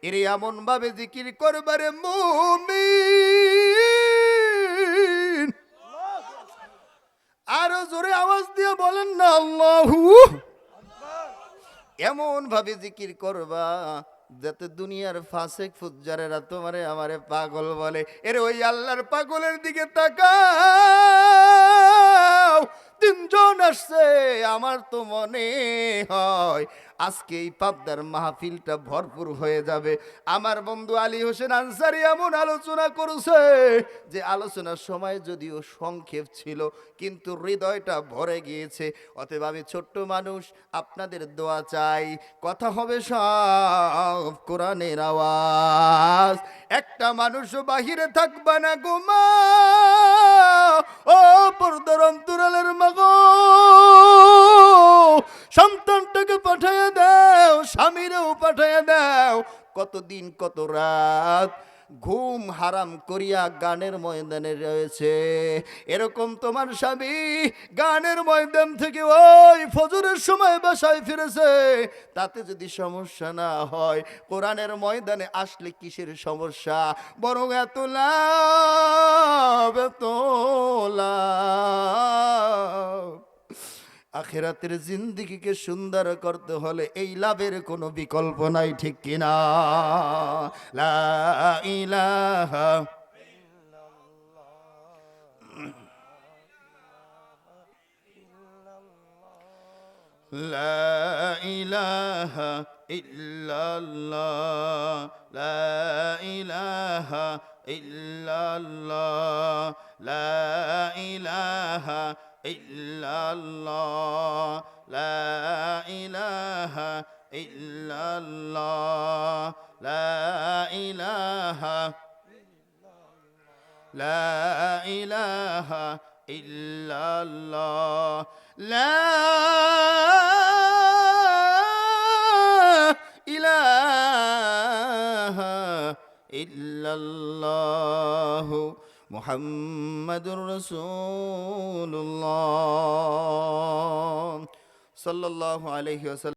এরে এমন ভাবে জিকির করবারে মুমিন, আরো জোরে আওয়াজ দিয়ে বলেন না আল্লাহু। এমন ভাবে জিকির করবা যাতে দুনিয়ার ফাসেক ফুজ্জারেরা তোমারে আমারে পাগল বলে। এর ওই আল্লাহর পাগলের দিকে তাকাও। তিনজন আসছে, আমার তো মনে হয় আজকে এই পাবদার মাহফিলটা ভরপুর হয়ে যাবে। আমার বন্ধু আলী হোসেন আনসারী এমন আলোচনা করেছে যে আলোচনার সময় যদিও সংক্ষেপ ছিল কিন্তু হৃদয়টা ভরে গিয়েছে। অতএব আমি ছোট্ট মানুষ, আপনাদের দোয়া চাই। কথা হবে সব কোরআনের আওয়াজ। একটা মানুষও বাহিরে থাকবা না গো মা, ও পর্দার অন্তরালের মাগো, সন্তানটাকে পাঠাইয়া দাও, স্বামীরেও পাঠাইয়া দাও। কতদিন কত রাত ঘুম হারাম করিয়া গানের ময়দানে রয়েছে। এরকম তোমার স্বামী গানের ময়দান থেকে ওই ফজরের সময় বাসায় ফিরেছে, তাতে যদি সমস্যা না হয়, কোরআনের ময়দানে আসলে কিসের সমস্যা? বরং এত লাভ, এত লাভ। আখিরাতের জিন্দেগিকে সুন্দর করতে হলে এই লাভের কোনো বিকল্প নাই, ঠিক কিনা? লা ইলাহা লা ইলাহা ইল্লাল্লাহ, লা ইলাহা ইল্লাল্লাহ, লা ইলাহা ইল্লাল্লাহ, লা ইলাহা ইল্লাল্লাহ, লা ইলাহা, লা ইলাহা ইল্লাল্লাহ, লা ইলাহা ইল্লাল্লাহ, মুহাম্মাদুর রাসূলুল্লাহ সাল্লাল্লাহু আলাইহি ওয়াসাল্লাম।